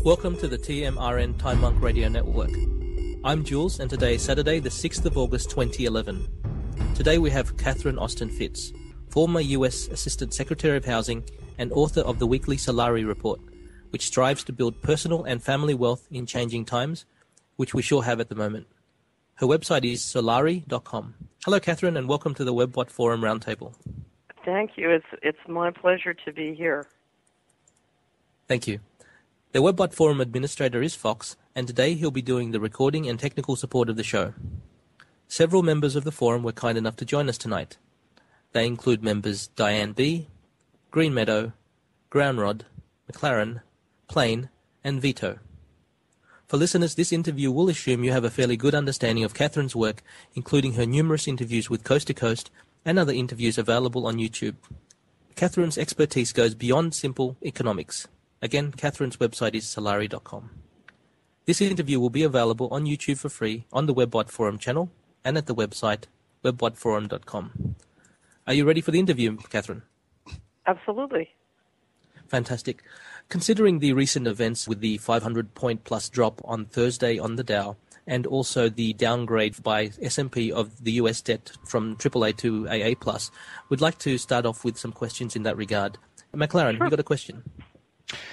Welcome to the TMRN Time Monk Radio Network. I'm Jules, and today is Saturday, the 6th of August 2011. Today we have Catherine Austin Fitts, former U.S. Assistant Secretary of Housing and author of the weekly Solari Report, which strives to build personal and family wealth in changing times, which we sure have at the moment. Her website is solari.com. Hello, Catherine, and welcome to the WebBot Forum Roundtable. Thank you. It's my pleasure to be here. Thank you. The WebBot Forum administrator is Fox, and today he'll be doing the recording and technical support of the show. Several members of the forum were kind enough to join us tonight. They include members Diane B., Green Meadow, Groundrod, McLaren, Plain, and Vito. For listeners, this interview will assume you have a fairly good understanding of Catherine's work, including her numerous interviews with Coast to Coast and other interviews available on YouTube. Catherine's expertise goes beyond simple economics. Again, Catherine's website is solari.com. This interview will be available on YouTube for free on the WebBot Forum channel and at the website webbotforum.com. Are you ready for the interview, Catherine? Absolutely. Fantastic. Considering the recent events with the 500-point plus drop on Thursday on the Dow and also the downgrade by S&P of the US debt from AAA to AA+, we'd like to start off with some questions in that regard. McLaren, Sure. You got a question?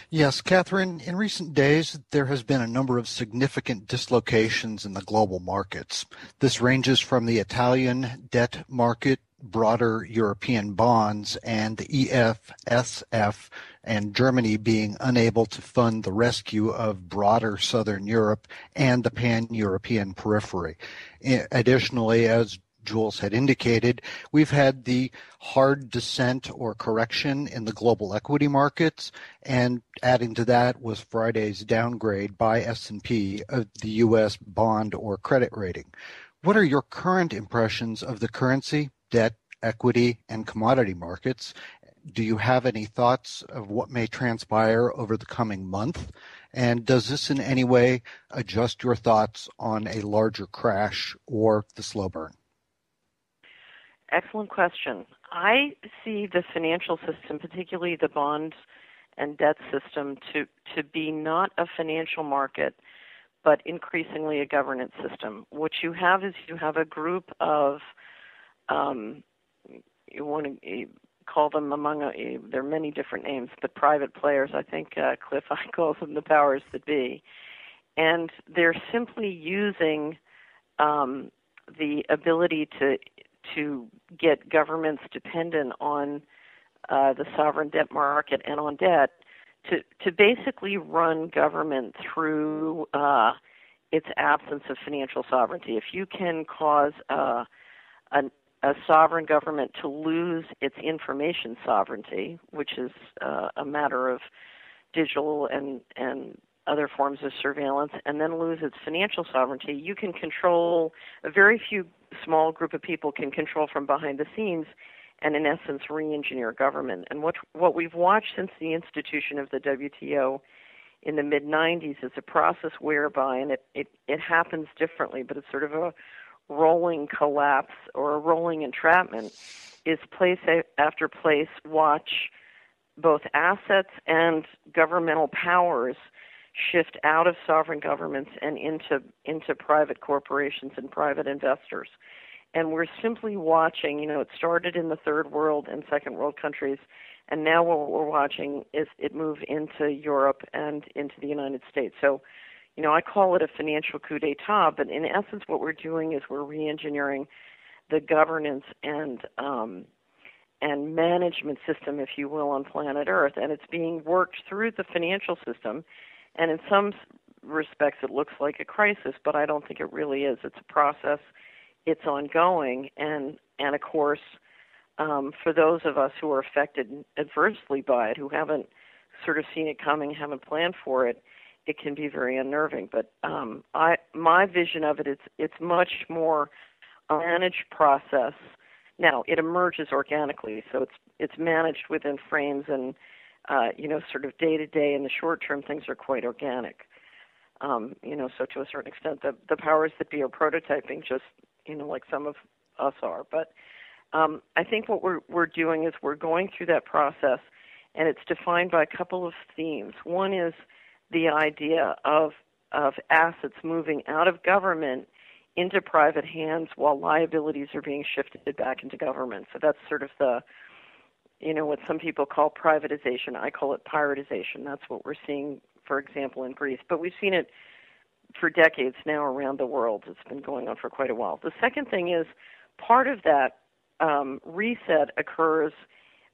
Yes, Catherine, in recent days, there has been a number of significant dislocations in the global markets. This ranges from the Italian debt market, broader European bonds, and the EFSF, and Germany being unable to fund the rescue of broader Southern Europe and the pan-European periphery. Additionally, as Jules had indicated, we've had the hard descent or correction in the global equity markets, and adding to that was Friday's downgrade by S&P of the U.S. bond or credit rating. What are your current impressions of the currency, debt, equity, and commodity markets? Do you have any thoughts of what may transpire over the coming month? And does this in any way adjust your thoughts on a larger crash or the slow burn? Excellent question. I see the financial system, particularly the bond and debt system, to be not a financial market, but increasingly a governance system. What you have is you have a group of, you want to call them there are many different names, but private players. I think Cliff calls them the powers that be. And they're simply using the ability to get governments dependent on the sovereign debt market and on debt to basically run government through its absence of financial sovereignty. If you can cause a sovereign government to lose its information sovereignty, which is a matter of digital and other forms of surveillance, and then lose its financial sovereignty, you can control, a very few small group of people can control from behind the scenes and, in essence, re-engineer government. And what we've watched since the institution of the WTO in the mid-'90s is a process whereby, and it happens differently, but it's sort of a rolling collapse or a rolling entrapment, is place after place watch both assets and governmental powers shift out of sovereign governments and into private corporations and private investors. And we're simply watching, it started in the third world and second world countries, and now what we're watching is it move into Europe and into the United States. So, I call it a financial coup d'etat, but in essence what we're doing is we're re-engineering the governance and management system, if you will, on planet Earth, and it's being worked through the financial system. And in some respects, it looks like a crisis, but I don't think it really is. It's a process. It's ongoing. And of course, for those of us who are affected adversely by it, who haven't sort of seen it coming, haven't planned for it, it can be very unnerving. But my vision of it is it's much more a managed process. Now, it emerges organically, so it's managed within frames and sort of day-to-day. In the short term, things are quite organic. So to a certain extent, the powers that be are prototyping just, like some of us are. But I think what we're doing is we're going through that process, and it's defined by a couple of themes. One is the idea of assets moving out of government into private hands while liabilities are being shifted back into government. So that's sort of the, what some people call privatization. I call it privatization. That's what we're seeing, for example, in Greece. But we've seen it for decades now around the world. It's been going on for quite a while. The second thing is part of that reset occurs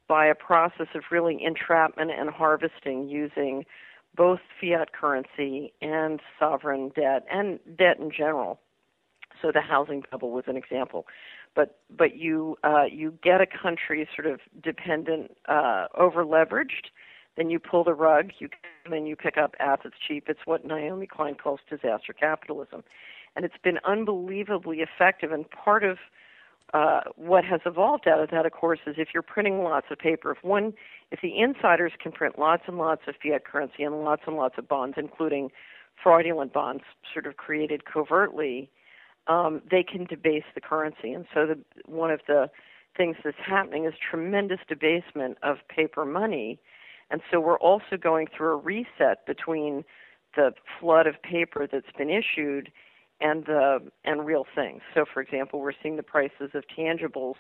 by a process of really entrapment and harvesting using both fiat currency and sovereign debt and debt in general. So the housing bubble was an example. But you get a country sort of dependent, over-leveraged, then you pull the rug, then you pick up assets cheap. It's what Naomi Klein calls disaster capitalism. And it's been unbelievably effective, and part of what has evolved out of that, of course, is if you're printing lots of paper, if the insiders can print lots and lots of fiat currency and lots of bonds, including fraudulent bonds sort of created covertly, they can debase the currency. And so one of the things that's happening is tremendous debasement of paper money. And so we're also going through a reset between the flood of paper that's been issued and real things. So, for example, we're seeing the prices of tangibles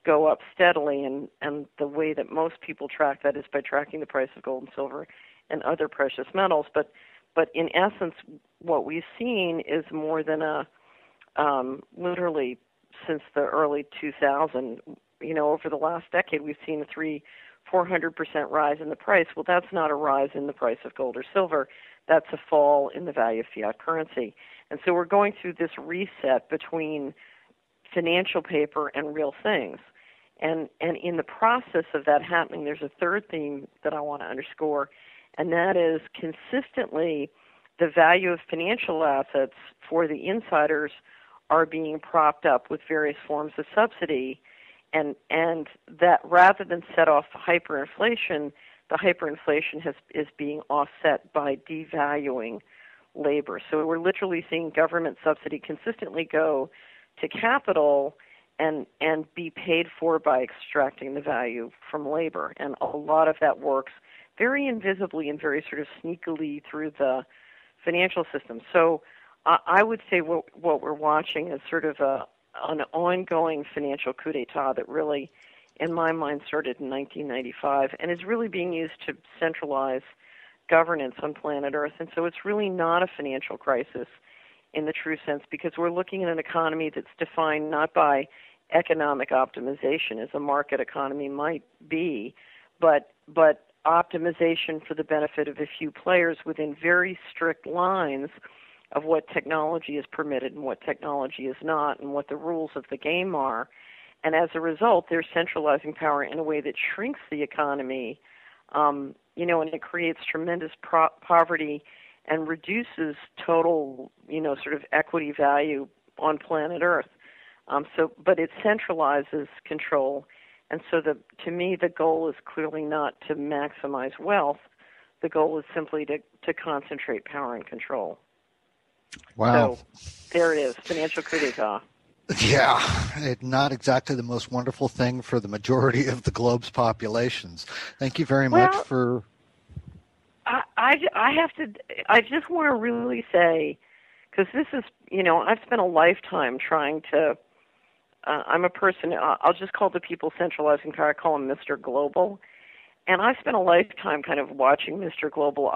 go up steadily, and the way that most people track that is by tracking the price of gold and silver and other precious metals. But in essence, what we've seen is more than literally since the early 2000s, over the last decade, we've seen a 400% rise in the price. Well, that's not a rise in the price of gold or silver. That's a fall in the value of fiat currency. And so we're going through this reset between financial paper and real things. And in the process of that happening, there's a third theme that I want to underscore, and that is consistently the value of financial assets for the insiders are being propped up with various forms of subsidy, and that rather than set off hyperinflation, the hyperinflation is being offset by devaluing labor. So we're literally seeing government subsidy consistently go to capital and be paid for by extracting the value from labor. And a lot of that works very invisibly and very sort of sneakily through the financial system. So I would say what we're watching is sort of an ongoing financial coup d'etat that really, in my mind, started in 1995 and is really being used to centralize governance on planet Earth. And so it's really not a financial crisis in the true sense, because we're looking at an economy that's defined not by economic optimization, as a market economy might be, but optimization for the benefit of a few players within very strict lines of what technology is permitted and what technology is not, and what the rules of the game are. And as a result, they're centralizing power in a way that shrinks the economy, and it creates tremendous poverty and reduces total, sort of equity value on planet Earth. But it centralizes control. And so to me, the goal is clearly not to maximize wealth. The goal is simply to concentrate power and control. Wow. So there it is, financial coup d'etat. Yeah, not exactly the most wonderful thing for the majority of the globe's populations. Thank you very much for... I just want to really say, because this is, I've spent a lifetime trying to, I'm a person, I'll just call the people centralizing power, I call him Mr. Global. And I spent a lifetime kind of watching Mr. Global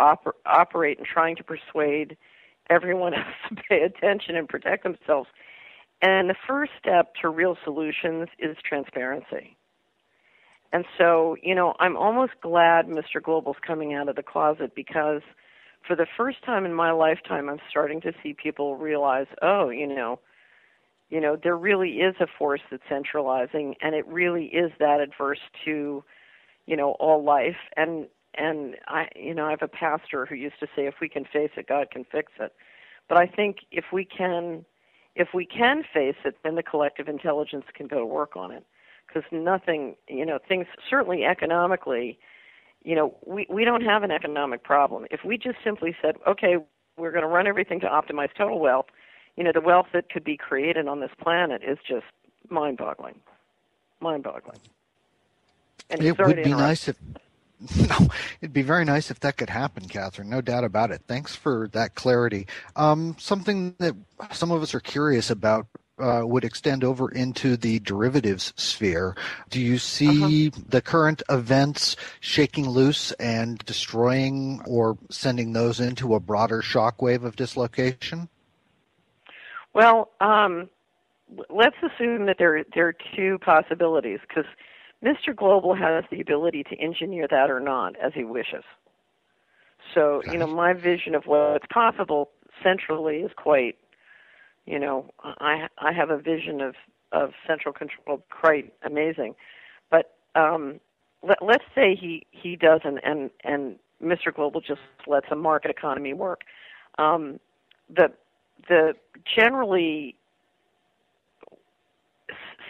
operate and trying to persuade everyone else to pay attention and protect themselves. And the first step to real solutions is transparency. And so, I'm almost glad Mr. Global's coming out of the closet, because for the first time in my lifetime, I'm starting to see people realize, there really is a force that's centralizing, and it really is that adverse to, all life. And I have a pastor who used to say, if we can face it, God can fix it. But I think if we can face it, then the collective intelligence can go to work on it. Because nothing, things, certainly economically, we don't have an economic problem. If we just simply said, okay, we're going to run everything to optimize total wealth, the wealth that could be created on this planet is just mind-boggling. Mind-boggling. And it would be nice if No, it'd be very nice if that could happen, Catherine. No doubt about it. Thanks for that clarity. Something that some of us are curious about would extend over into the derivatives sphere. Do you see the current events shaking loose and destroying or sending those into a broader shockwave of dislocation? Well, let's assume that there are two possibilities, because Mr. Global has the ability to engineer that or not as he wishes. So, my vision of what's possible centrally is quite, I have a vision of central control quite amazing. But let's say he doesn't, and Mr. Global just lets a market economy work. The generally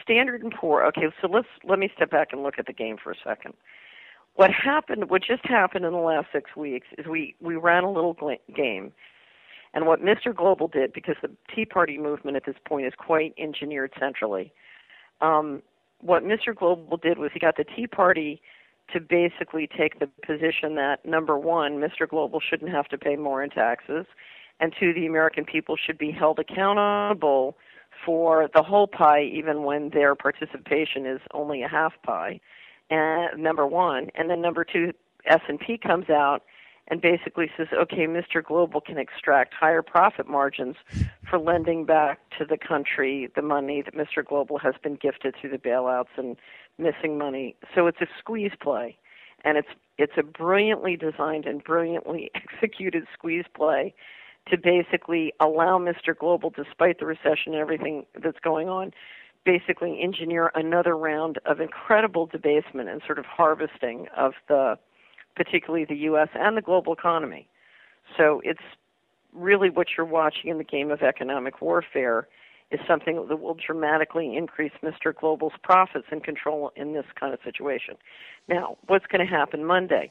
Standard & Poor. Okay, so let me step back and look at the game for a second. What just happened in the last 6 weeks is we ran a little game, and what Mr. Global did, because the Tea Party movement at this point is quite engineered centrally, what Mr. Global did was he got the Tea Party to basically take the position that, number one, Mr. Global shouldn't have to pay more in taxes, and two, the American people should be held accountable for the whole pie, even when their participation is only a half pie, and number one. And then number two, S&P comes out and basically says, okay, Mr. Global can extract higher profit margins for lending back to the country the money that Mr. Global has been gifted through the bailouts and missing money. So it's a squeeze play, and it's a brilliantly designed and brilliantly executed squeeze play to basically allow Mr. Global, despite the recession and everything that's going on, basically engineer another round of incredible debasement and sort of harvesting of particularly the U.S. and the global economy. So it's really what you're watching in the game of economic warfare is something that will dramatically increase Mr. Global's profits and control in this kind of situation. Now, what's going to happen Monday?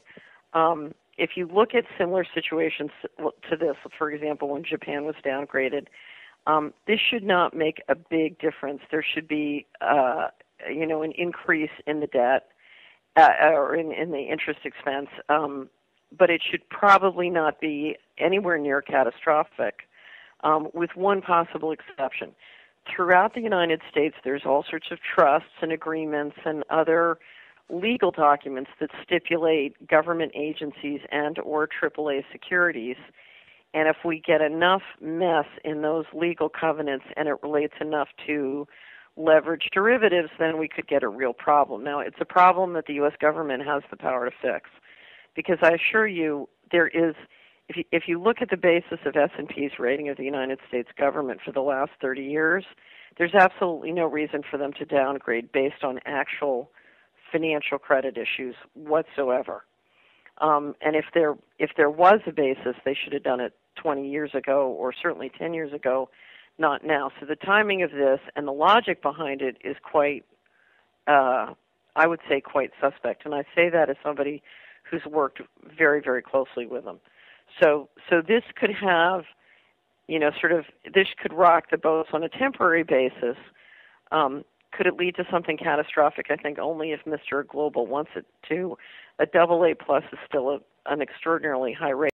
If you look at similar situations to this, for example, when Japan was downgraded, this should not make a big difference. There should be, an increase in the debt or in the interest expense, but it should probably not be anywhere near catastrophic, with one possible exception. Throughout the United States, there's all sorts of trusts and agreements and other legal documents that stipulate government agencies and or AAA securities. And if we get enough mess in those legal covenants and it relates enough to leverage derivatives, then we could get a real problem. Now, it's a problem that the U.S. government has the power to fix, because I assure you there is, if you look at the basis of S&P's rating of the United States government for the last 30 years, there's absolutely no reason for them to downgrade based on actual financial credit issues whatsoever. And if there was a basis, they should have done it 20 years ago or certainly 10 years ago, not now. So the timing of this and the logic behind it is quite, I would say, quite suspect. And I say that as somebody who's worked very, very closely with them. So this could have, this could rock the boat on a temporary basis. Could it lead to something catastrophic? I think only if Mr. Global wants it to. A AA+ is still an extraordinarily high rate.